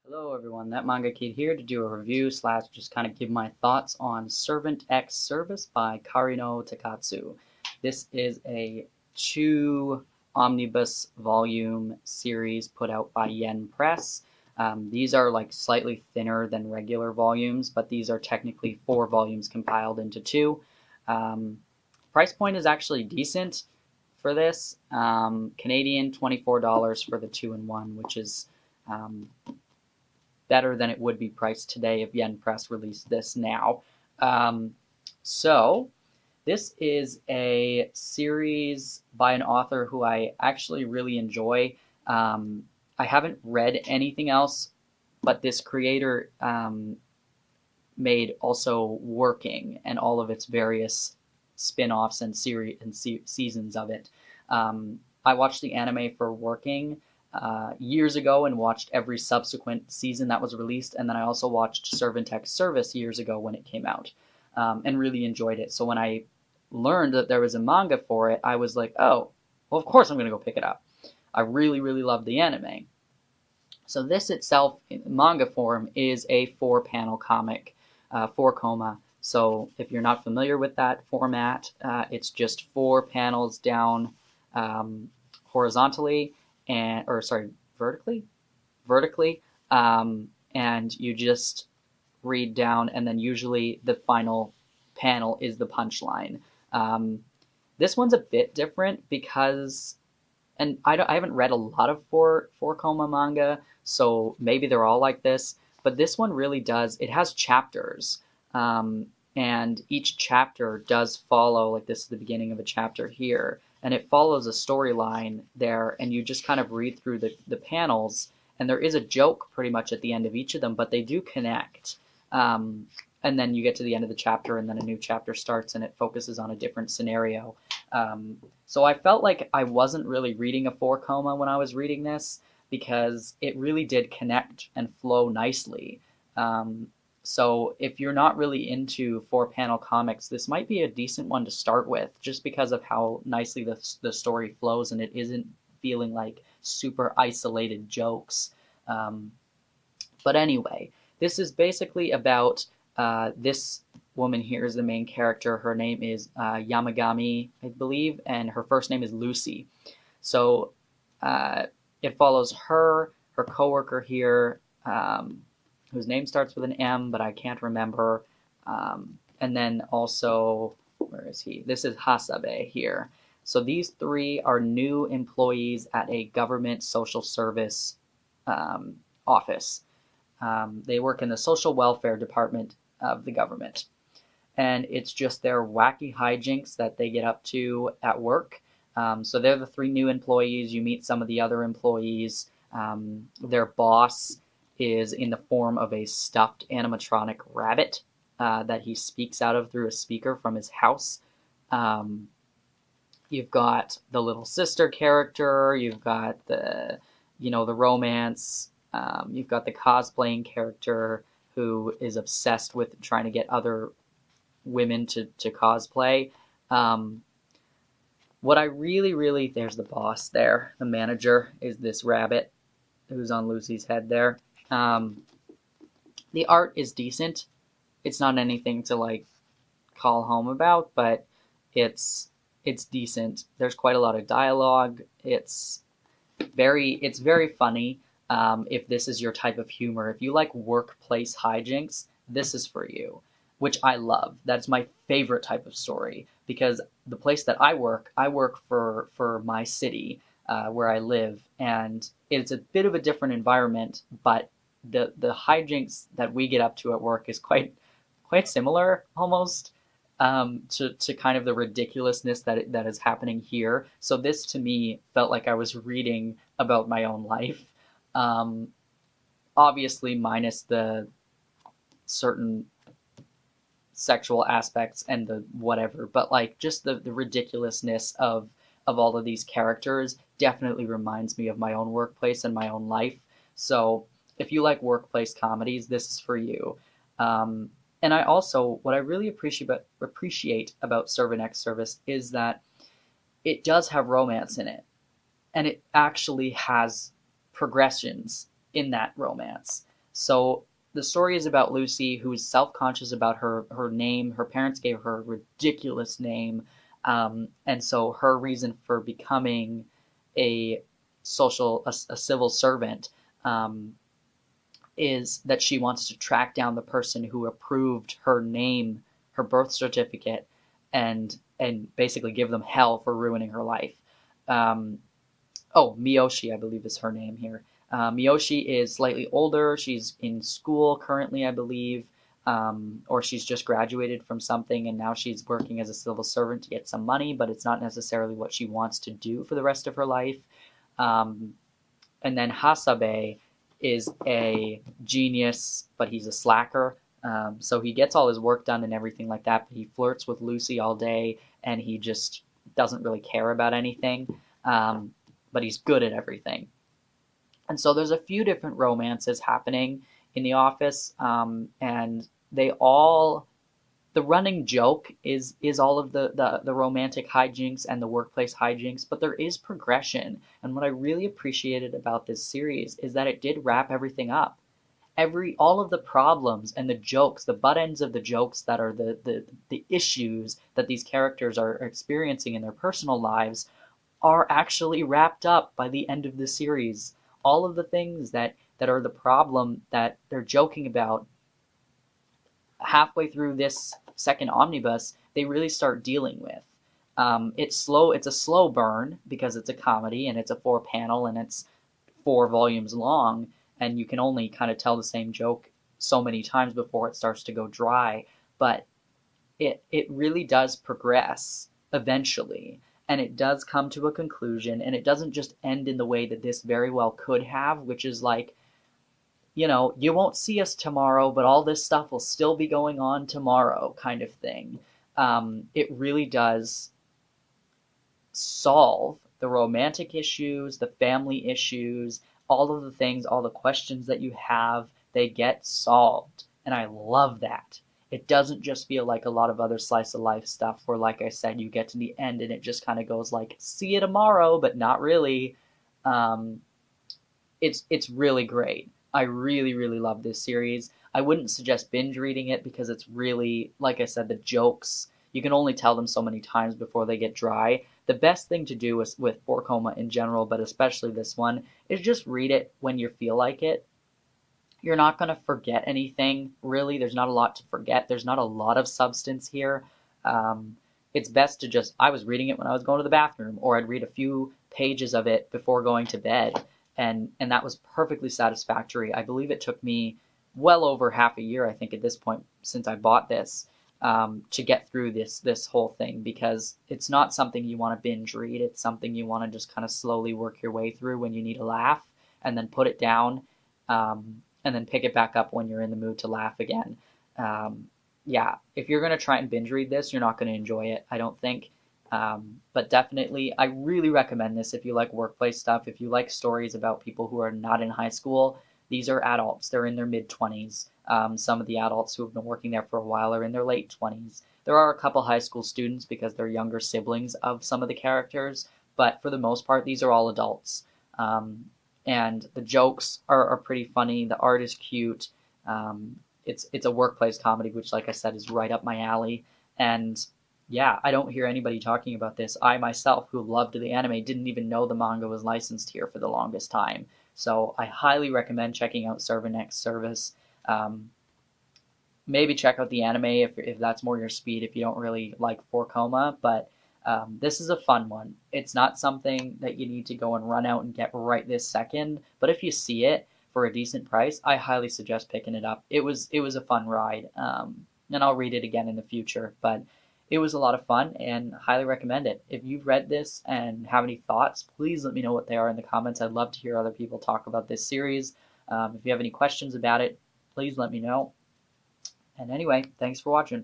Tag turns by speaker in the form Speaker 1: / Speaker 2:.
Speaker 1: Hello everyone, that Manga Kid here to do a review slash just kind of give my thoughts on Servant X Service by Karino Takatsu. This is a two omnibus volume series put out by Yen Press. These are like slightly thinner than regular volumes, but these are technically 4 volumes compiled into 2. Price point is actually decent for this. Canadian $24 for the 2-in-1, which is better than it would be priced today if Yen Press released this now. So this is a series by an author who I actually really enjoy. I haven't read anything else, but this creator made also Working and all of its various spin-offs and seasons of it. I watched the anime for Working years ago and watched every subsequent season that was released, and then I also watched Servant X Service years ago when it came out, and really enjoyed it. So when I learned that there was a manga for it, I was like, oh, well, of course I'm going to go pick it up. I really, really loved the anime. So this itself, in manga form, is a 4-panel comic, 4 koma. So if you're not familiar with that format, it's just 4 panels down horizontally, vertically, and you just read down, and then usually the final panel is the punchline. This one's a bit different because, and I haven't read a lot of 4 koma manga, so maybe they're all like this, but this one really does. It has chapters, and each chapter does follow, like this is the beginning of a chapter here, and it follows a storyline there, and you just kind of read through the panels, and there is a joke pretty much at the end of each of them, but they do connect. And then you get to the end of the chapter, and then a new chapter starts, and it focuses on a different scenario. So I felt like I wasn't really reading a 4 koma when I was reading this, because it really did connect and flow nicely. So if you're not really into 4-panel comics, this might be a decent one to start with, just because of how nicely the story flows, and it isn't feeling like super isolated jokes. But anyway, this is basically about this woman here is the main character. Her name is Yamagami, I believe, and her first name is Lucy. So it follows her coworker here, whose name starts with an M, but I can't remember. And then also, where is he? This is Hasabe here. So these 3 are new employees at a government social service office. They work in the social welfare department of the government. And it's just their wacky hijinks that they get up to at work. So they're the 3 new employees. You meet some of the other employees. Their boss is in the form of a stuffed animatronic rabbit that he speaks out of through a speaker from his house. You've got the little sister character. You've got the romance. You've got the cosplaying character who is obsessed with trying to get other women to cosplay. What I really, there's the boss there. The manager is this rabbit who's on Lucy's head there. The art is decent. It's not anything to like call home about, but it's decent. There's quite a lot of dialogue. It's very funny. If this is your type of humor, if you like workplace hijinks, this is for you, which I love. That's my favorite type of story, because the place that I work for my city, where I live, and it's a bit of a different environment, but the hijinks that we get up to at work is quite similar almost, to kind of the ridiculousness that is happening here. So this to me felt like I was reading about my own life. Obviously minus the certain sexual aspects and the whatever, but like just the ridiculousness of all of these characters definitely reminds me of my own workplace and my own life. So if you like workplace comedies, this is for you. And I also, what I really appreciate about Servant X Service is that it does have romance in it, and it actually has progressions in that romance. So the story is about Lucy, who is self-conscious about her name. Her parents gave her a ridiculous name, and so her reason for becoming a a civil servant, um, is that she wants to track down the person who approved her name, her birth certificate, and basically give them hell for ruining her life. Um, oh, Miyoshi, I believe is her name here. Miyoshi is slightly older. She's in school currently, I believe, or she's just graduated from something and now she's working as a civil servant to get some money, but it's not necessarily what she wants to do for the rest of her life. Um, and then Hasabe is a genius, but he's a slacker. So he gets all his work done and everything like that, but he flirts with Lucy all day and he just doesn't really care about anything. But he's good at everything. And so there's a few different romances happening in the office, and they all the running joke is all of the romantic hijinks and the workplace hijinks, but there is progression. And what I really appreciated about this series is that it did wrap everything up. All of the problems and the jokes, the butt ends of the jokes that are the issues that these characters are experiencing in their personal lives are actually wrapped up by the end of the series. All of the things that are the problem that they're joking about halfway through this second omnibus, they really start dealing with. It's slow. It's a slow burn because it's a comedy and it's a 4 panel and it's 4 volumes long, and you can only kind of tell the same joke so many times before it starts to go dry. But it really does progress eventually, and it does come to a conclusion, and it doesn't just end in the way that this very well could have, which is like, you won't see us tomorrow, but all this stuff will still be going on tomorrow, kind of thing. It really does solve the romantic issues, the family issues, all of the things, all the questions that you have, they get solved. And I love that. It doesn't just feel like a lot of other slice of life stuff where, like I said, you get to the end and it just kind of goes like, see you tomorrow, but not really. Um, it's really great. I really, really love this series. I wouldn't suggest binge reading it because it's really, like I said, the jokes, you can only tell them so many times before they get dry. The best thing to do with 4 in general, but especially this one, is just read it when you feel like it. You're not going to forget anything, really. There's not a lot to forget. There's not a lot of substance here. It's best to just, I was reading it when I was going to the bathroom, or I'd read a few pages of it before going to bed, and that was perfectly satisfactory. I believe it took me well over half a year, I think, at this point, since I bought this, to get through this whole thing, because it's not something you want to binge read. It's something you want to just kind of slowly work your way through when you need a laugh, and then put it down, and then pick it back up when you're in the mood to laugh again. Yeah, if you're going to try and binge read this, you're not going to enjoy it, I don't think. But definitely, I really recommend this if you like workplace stuff, if you like stories about people who are not in high school. These are adults. They're in their mid-20s. Some of the adults who have been working there for a while are in their late 20s. There are a couple high school students because they're younger siblings of some of the characters, but for the most part, these are all adults. And the jokes are pretty funny. The art is cute. It's a workplace comedy, which, like I said, is right up my alley. And yeah, I don't hear anybody talking about this. I myself, who loved the anime, didn't even know the manga was licensed here for the longest time. So I highly recommend checking out Servanex Service. Um, Maybe check out the anime if that's more your speed, if you don't really like 4 but this is a fun one. It's not something that you need to go and run out and get right this second, but if you see it for a decent price, I highly suggest picking it up. It was a fun ride, and I'll read it again in the future, but it was a lot of fun and highly recommend it. If you've read this and have any thoughts, please let me know what they are in the comments. I'd love to hear other people talk about this series. If you have any questions about it, please let me know. And anyway, thanks for watching.